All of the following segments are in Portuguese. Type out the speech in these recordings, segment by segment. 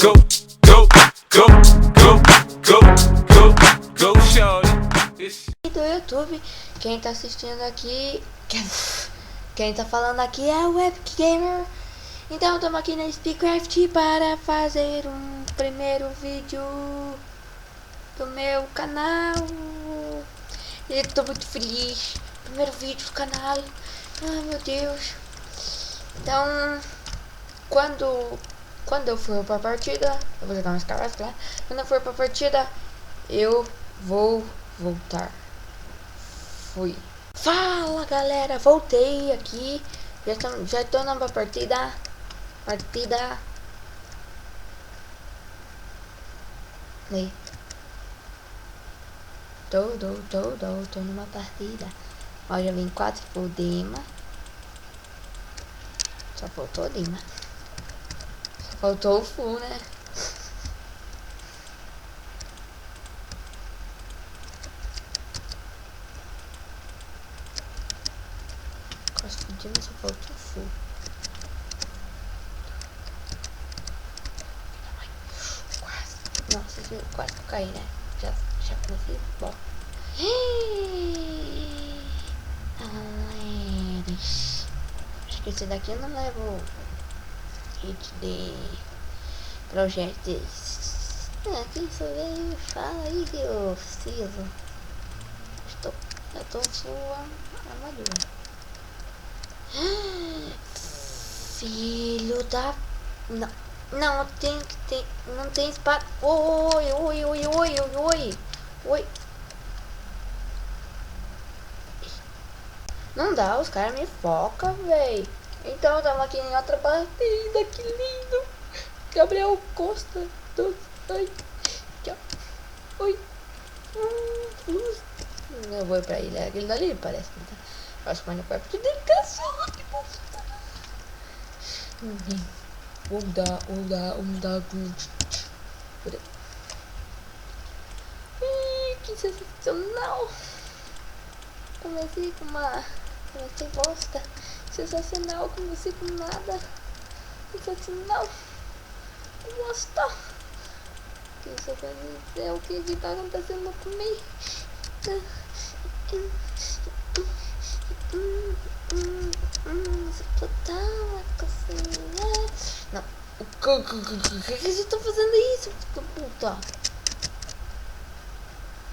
Go, go, go, go, go, go, go, shorty. Do YouTube, quem tá assistindo aqui, quem tá falando aqui é o Epic Gamer. Então estamos aqui na Speedcraft para fazer um primeiro vídeo do meu canal. E eu tô muito feliz. Primeiro vídeo do canal. Ai meu Deus. Então, quando eu for pra partida, eu vou jogar umas cartas lá. Quando eu for pra partida, eu vou voltar. Fui. Fala galera, voltei aqui. Já tô na partida. Aí. Tô numa partida. Ó, já vem 4 pro Dima. Só faltou o Dima. Só faltou o full, né? Quase que o Dima só faltou o full. Nossa, quase que eu caí, né? Já comecei. Bom. Acho que esse daqui eu não levo hit de projéteis. Quem souber, fala aí que eu preciso. Eu tô sua armadura. Filho da... Não tem que ter. Não tem espaço. Oi. Não dá, os caras me focam, véi. Então estamos aqui em outra partida. Que lindo. Gabriel Costa. Ai. Oi. Eu vou pra ilha. Aquele dali parece que tá. Acho que vai no quarto dele. Cachorro. Que bosta. Que sensacional. Comecei bosta. Sensacional, comecei com nada. Sensacional. Bosta. Que só pra dizer o que tá acontecendo comigo. Não. Por que você tá fazendo isso? Puta.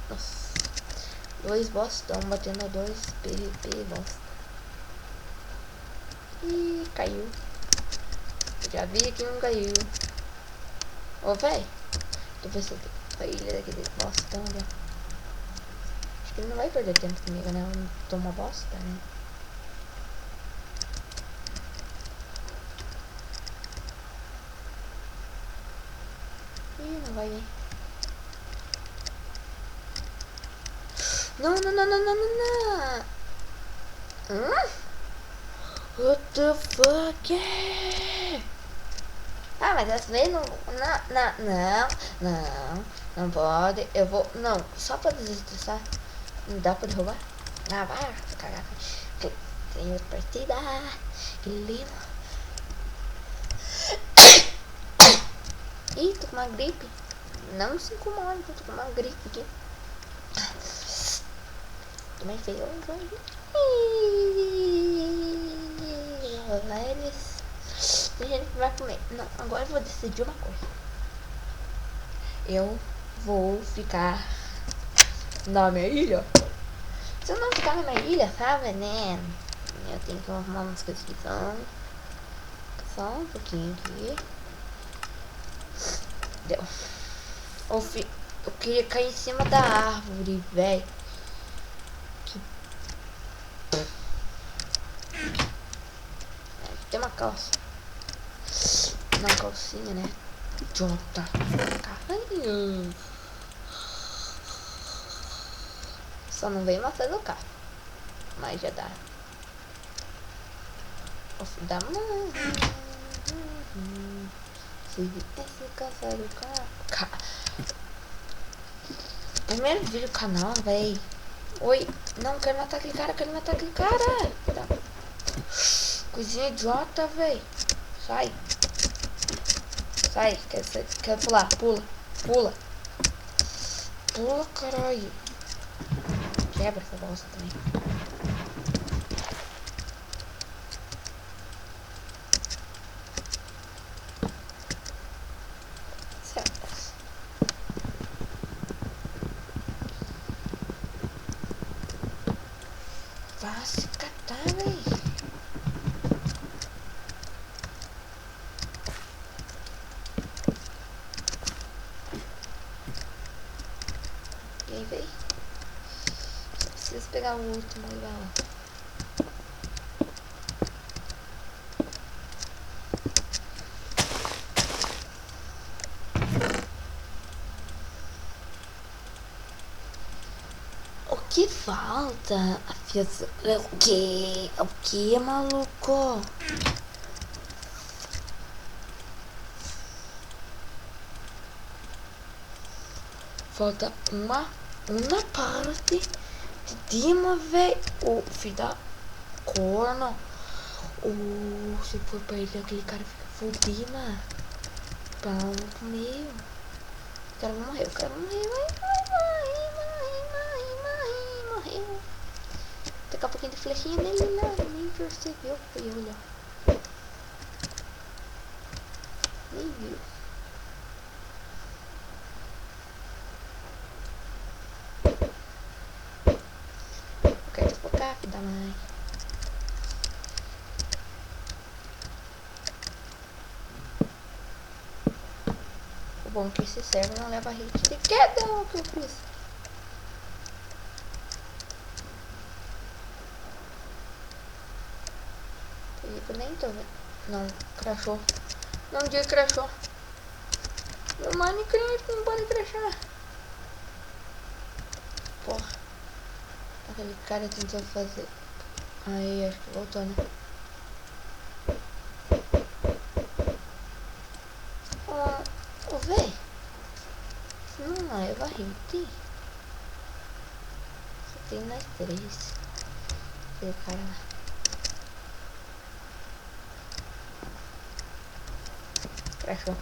Nossa. 2 bostão batendo a 2 PVP bosta. Ih, caiu. Já vi que não caiu. Ô, véi. Tô pensando a ilha daquele bostão ali. Acho que ele não vai perder tempo comigo, né? Eu tô uma bosta, né? Ih, não vai vir. Não. What the fuck? Ah, mas dessa vez não pode. Eu vou, não, só pra desestressar. Não dá pra derrubar? Ah, vai, caraca. Tem outra partida. Que lindo. Ih, tô com uma gripe. Não se incomoda, tô com uma gripe aqui. Também feio. Tem gente que vai comer. Não, agora eu vou decidir uma coisa. Eu vou ficar na minha ilha. Se eu não ficar na minha ilha, sabe, né? Eu tenho que arrumar umas coisas que só um pouquinho aqui. Deu. Eu queria cair em cima da árvore, velho. Tem uma calça. Não, calcinha, né? Jota. Caralho. Só não veio maçã do carro. Mas já dá. Posso dar mão. Se viesse caçar o carro. Primeiro vídeo do canal, véi. Oi. Não, quero matar aquele cara. Coisinha idiota, véi. Sai. Sai, quer pular, pula, pula. Pula, caralho. Quebra essa bosta também. Certo. Vai se catar, véi. E aí, véi. Só preciso pegar o último e vai lá. O que falta? O que? O que, maluco? Falta uma parte de Dima, velho. O filho da corno. Se for pra ele, aquele cara fica fudido, mano. Pau meu. O cara vai morrer, o cara vai morrer. Morreu. Daqui a pouquinho de flechinha nele lá. Nem percebeu. Foi olha. Nem viu. Eu quero desfocar, filho da mãe. O bom é que esse server não leva hit de queda. O que eu fiz? Eu nem tô vendo. Não, crashou. Não, dia crashou. Meu Minecraft não pode crashar. Porra. Aquele cara tentou fazer. Aí, acho que voltou, né? Ô, véi. Não leva hit. Só tem nós três. Aquele cara lá. Crashou.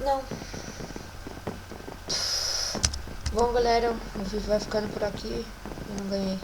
Não. Bom, galera, o vídeo vai ficando por aqui. Eu não ganhei.